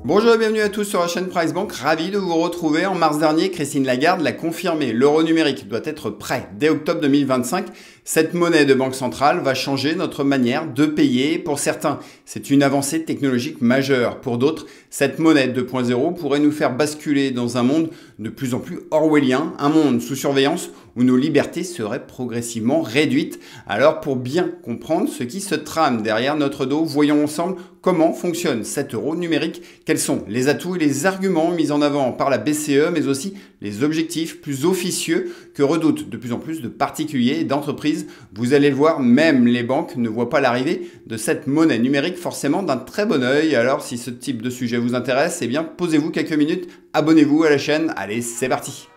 Bonjour et bienvenue à tous sur la chaîne Price Bank, ravi de vous retrouver. En mars dernier, Christine Lagarde l'a confirmé, l'euro numérique doit être prêt dès octobre 2025. Cette monnaie de banque centrale va changer notre manière de payer. Pour certains, c'est une avancée technologique majeure. Pour d'autres, cette monnaie 2.0 pourrait nous faire basculer dans un monde de plus en plus orwellien, un monde sous surveillance où nos libertés seraient progressivement réduites. Alors pour bien comprendre ce qui se trame derrière notre dos, voyons ensemble comment fonctionne cet euro numérique, quels sont les atouts et les arguments mis en avant par la BCE, mais aussi les objectifs plus officieux que redoutent de plus en plus de particuliers et d'entreprises. Vous allez le voir, même les banques ne voient pas l'arrivée de cette monnaie numérique forcément d'un très bon œil. Alors si ce type de sujet vous intéresse, eh bien posez-vous quelques minutes, abonnez-vous à la chaîne, allez c'est parti.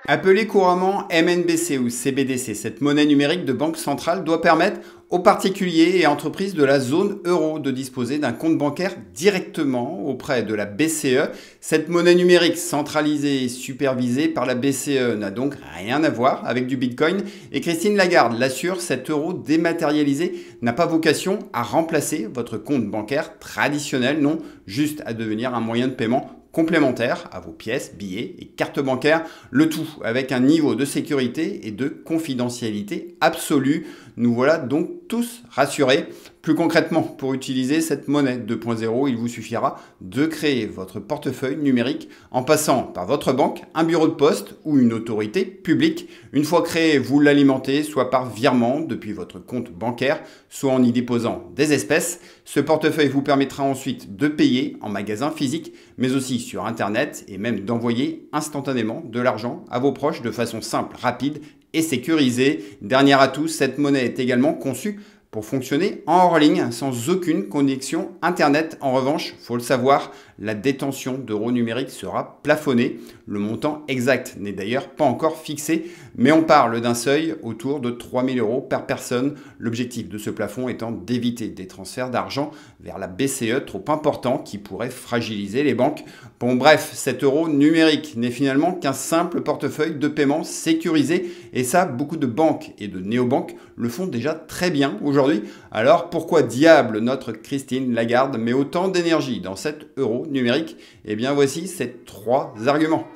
Appelée couramment MNBC ou CBDC, cette monnaie numérique de banque centrale doit permettre aux particuliers et entreprises de la zone euro de disposer d'un compte bancaire directement auprès de la BCE. Cette monnaie numérique centralisée et supervisée par la BCE n'a donc rien à voir avec du Bitcoin. Et Christine Lagarde l'assure, cet euro dématérialisé n'a pas vocation à remplacer votre compte bancaire traditionnel, non, juste à devenir un moyen de paiement complémentaire à vos pièces, billets et cartes bancaires, le tout avec un niveau de sécurité et de confidentialité absolue. Nous voilà donc tous rassurés. Plus concrètement, pour utiliser cette monnaie 2.0, il vous suffira de créer votre portefeuille numérique en passant par votre banque, un bureau de poste ou une autorité publique. Une fois créé, vous l'alimentez soit par virement depuis votre compte bancaire, soit en y déposant des espèces. Ce portefeuille vous permettra ensuite de payer en magasin physique, mais aussi sur Internet et même d'envoyer instantanément de l'argent à vos proches de façon simple, rapide et sécurisée. Dernier atout, cette monnaie est également conçue pour fonctionner en hors ligne sans aucune connexion Internet. En revanche, il faut le savoir, la détention d'euros numériques sera plafonnée. Le montant exact n'est d'ailleurs pas encore fixé, mais on parle d'un seuil autour de 3 000 euros par personne. L'objectif de ce plafond étant d'éviter des transferts d'argent vers la BCE trop importants qui pourraient fragiliser les banques. Bon bref, cet euro numérique n'est finalement qu'un simple portefeuille de paiement sécurisé et ça, beaucoup de banques et de néobanques le font déjà très bien aujourd'hui. Alors pourquoi diable notre Christine Lagarde met autant d'énergie dans cet euro numérique? Eh bien voici ces 3 arguments.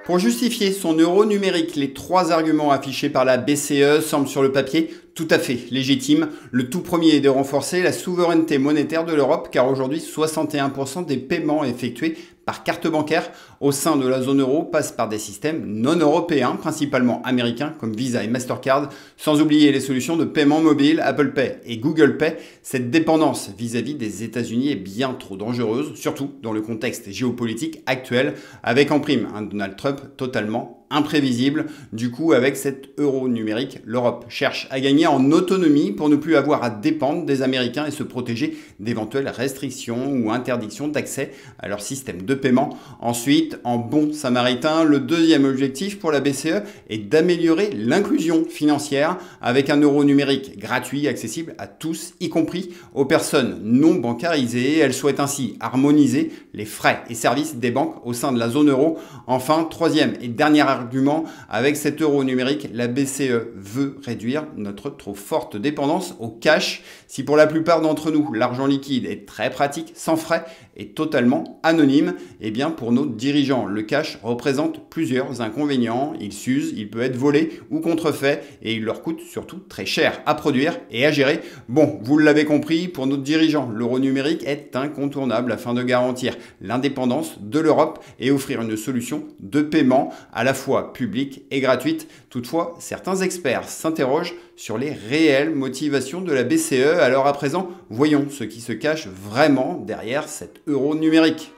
Pour justifier son euro numérique, les 3 arguments affichés par la BCE semblent sur le papier tout à fait légitimes. Le tout premier est de renforcer la souveraineté monétaire de l'Europe car aujourd'hui 61% des paiements effectués par carte bancaire au sein de la zone euro passent par des systèmes non européens, principalement américains comme Visa et Mastercard, sans oublier les solutions de paiement mobile, Apple Pay et Google Pay. Cette dépendance vis-à-vis des États-Unis est bien trop dangereuse, surtout dans le contexte géopolitique actuel, avec en prime un Donald Trump totalement imprévisible. Du coup, avec cet euro numérique, l'Europe cherche à gagner en autonomie pour ne plus avoir à dépendre des Américains et se protéger d'éventuelles restrictions ou interdictions d'accès à leur système de paiement. Ensuite, en bon samaritain, le deuxième objectif pour la BCE est d'améliorer l'inclusion financière avec un euro numérique gratuit, accessible à tous, y compris aux personnes non bancarisées. Elle souhaite ainsi harmoniser les frais et services des banques au sein de la zone euro. Enfin, troisième et dernier argument, avec cet euro numérique, la BCE veut réduire notre trop forte dépendance au cash. Si pour la plupart d'entre nous, l'argent liquide est très pratique, sans frais et totalement anonyme, eh bien pour nos dirigeants, le cash représente plusieurs inconvénients. Il s'use, il peut être volé ou contrefait et il leur coûte surtout très cher à produire et à gérer. Bon, vous l'avez compris, pour nos dirigeants, l'euro numérique est incontournable afin de garantir l'indépendance de l'Europe et offrir une solution de paiement à la fois publique et gratuite. Toutefois, certains experts s'interrogent sur les réelles motivations de la BCE. Alors à présent, voyons ce qui se cache vraiment derrière cet euro numérique.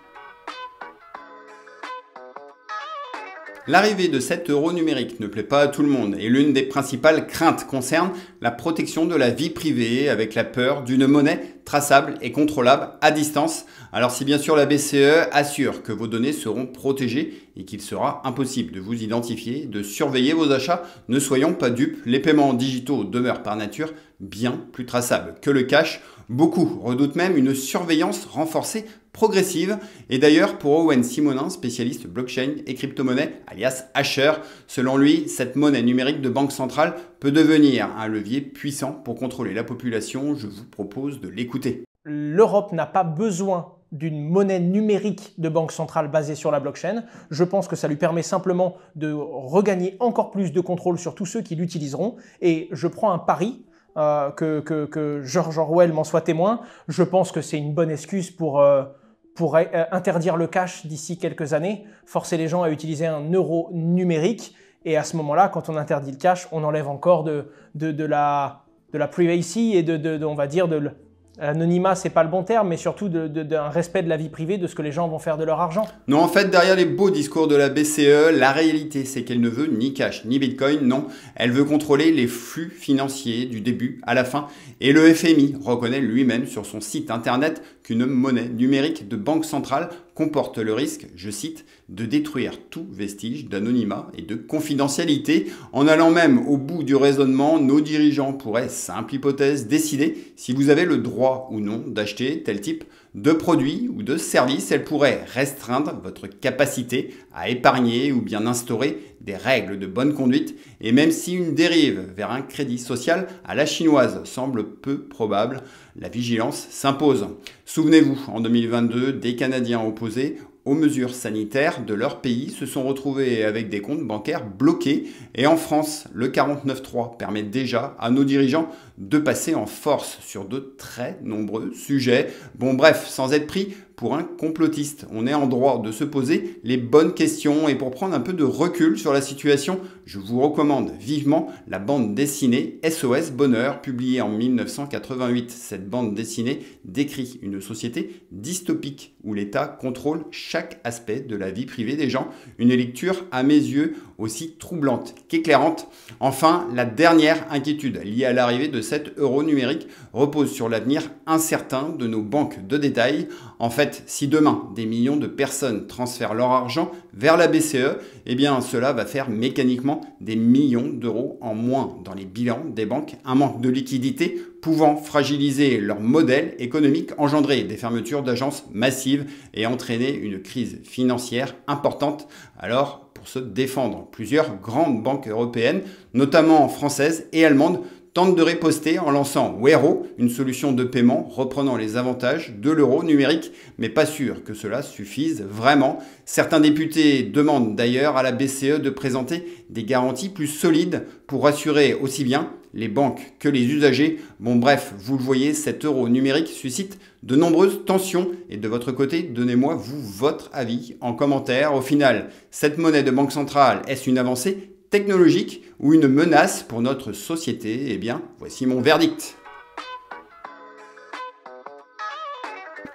L'arrivée de cet euro numérique ne plaît pas à tout le monde et l'une des principales craintes concerne la protection de la vie privée avec la peur d'une monnaie traçable et contrôlable à distance. Alors si bien sûr la BCE assure que vos données seront protégées et qu'il sera impossible de vous identifier, de surveiller vos achats, ne soyons pas dupes, les paiements digitaux demeurent par nature bien plus traçables que le cash. Beaucoup redoutent même une surveillance renforcée progressive. Et d'ailleurs, pour Owen Simonin, spécialiste blockchain et crypto-monnaie, alias Hasher, selon lui, cette monnaie numérique de banque centrale peut devenir un levier puissant pour contrôler la population. Je vous propose de l'écouter. L'Europe n'a pas besoin d'une monnaie numérique de banque centrale basée sur la blockchain. Je pense que ça lui permet simplement de regagner encore plus de contrôle sur tous ceux qui l'utiliseront. Et je prends un pari, que George Orwell m'en soit témoin. Je pense que c'est une bonne excuse pour interdire le cash d'ici quelques années, forcer les gens à utiliser un euro numérique. Et à ce moment-là, quand on interdit le cash, on enlève encore de la privacy et on va dire l'anonymat, c'est pas le bon terme, mais surtout d'un respect de la vie privée, de ce que les gens vont faire de leur argent. Non, en fait, derrière les beaux discours de la BCE, la réalité, c'est qu'elle ne veut ni cash, ni bitcoin, non. Elle veut contrôler les flux financiers du début à la fin. Et le FMI reconnaît lui-même sur son site internet qu'une monnaie numérique de banque centrale comporte le risque, je cite, de détruire tout vestige d'anonymat et de confidentialité. En allant même au bout du raisonnement, nos dirigeants pourraient, simple hypothèse, décider si vous avez le droit ou non d'acheter tel type de produit ou de service. Elle pourrait restreindre votre capacité à épargner ou bien instaurer des règles de bonne conduite. Et même si une dérive vers un crédit social à la chinoise semble peu probable, la vigilance s'impose. Souvenez-vous, en 2022, des Canadiens opposés aux mesures sanitaires de leur pays se sont retrouvés avec des comptes bancaires bloqués. Et en France, le 49.3 permet déjà à nos dirigeants de passer en force sur de très nombreux sujets. Bon bref, sans être pris pour un complotiste, on est en droit de se poser les bonnes questions. Et pour prendre un peu de recul sur la situation, je vous recommande vivement la bande dessinée SOS Bonheur, publiée en 1988. Cette bande dessinée décrit une société dystopique où l'État contrôle chaque aspect de la vie privée des gens. Une lecture à mes yeux aussi troublante qu'éclairante. Enfin, la dernière inquiétude liée à l'arrivée de cet euro numérique repose sur l'avenir incertain de nos banques de détail. En fait, si demain des millions de personnes transfèrent leur argent vers la BCE, eh bien cela va faire mécaniquement des millions d'euros en moins dans les bilans des banques. Un manque de liquidité pouvant fragiliser leur modèle économique, engendrer des fermetures d'agences massives et entraîner une crise financière importante. Alors, pour se défendre, plusieurs grandes banques européennes, notamment françaises et allemandes, tentent de riposter en lançant Wero, une solution de paiement reprenant les avantages de l'euro numérique, mais pas sûr que cela suffise vraiment. Certains députés demandent d'ailleurs à la BCE de présenter des garanties plus solides pour rassurer aussi bien les banques que les usagers. Bon bref, vous le voyez, cet euro numérique suscite de nombreuses tensions. Et de votre côté, donnez-moi vous votre avis en commentaire. Au final, cette monnaie de banque centrale, est-ce une avancée technologique ou une menace pour notre société? Eh bien, voici mon verdict.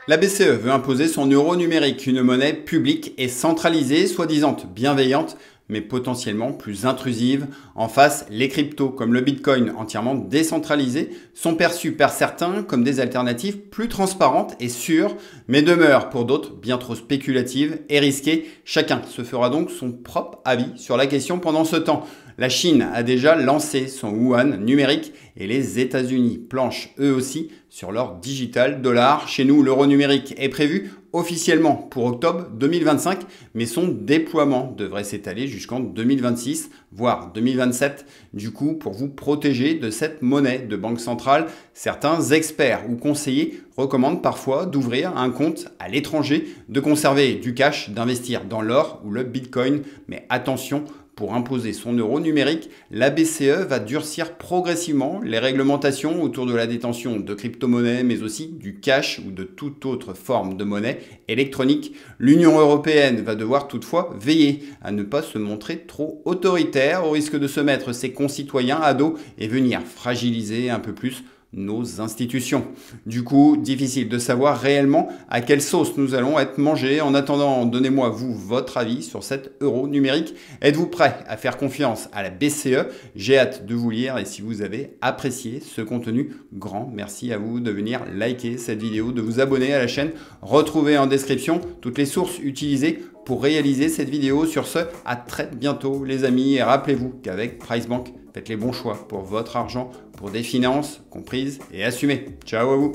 La BCE veut imposer son euro numérique, une monnaie publique et centralisée, soi-disant bienveillante, mais potentiellement plus intrusive. En face, les cryptos comme le Bitcoin entièrement décentralisés sont perçus par certains comme des alternatives plus transparentes et sûres, mais demeurent pour d'autres bien trop spéculatives et risquées. Chacun se fera donc son propre avis sur la question pendant ce temps. La Chine a déjà lancé son yuan numérique et les États-Unis planchent eux aussi sur leur digital dollar. Chez nous, l'euro numérique est prévu officiellement pour octobre 2025, mais son déploiement devrait s'étaler jusqu'en 2026, voire 2027. Du coup, pour vous protéger de cette monnaie de banque centrale, certains experts ou conseillers recommandent parfois d'ouvrir un compte à l'étranger, de conserver du cash, d'investir dans l'or ou le Bitcoin. Mais attention, pour imposer son euro numérique, la BCE va durcir progressivement les réglementations autour de la détention de crypto-monnaies, mais aussi du cash ou de toute autre forme de monnaie électronique. L'Union européenne va devoir toutefois veiller à ne pas se montrer trop autoritaire, au risque de se mettre ses concitoyens à dos et venir fragiliser un peu plus nos institutions. Du coup, difficile de savoir réellement à quelle sauce nous allons être mangés. En attendant, donnez-moi vous votre avis sur cet euro numérique. Êtes-vous prêt à faire confiance à la BCE? J'ai hâte de vous lire et si vous avez apprécié ce contenu, grand merci à vous de venir liker cette vidéo, de vous abonner à la chaîne. Retrouvez en description toutes les sources utilisées pour réaliser cette vidéo. Sur ce, à très bientôt les amis et rappelez-vous qu'avec PriceBank, faites les bons choix pour votre argent, pour des finances comprises et assumées. Ciao à vous!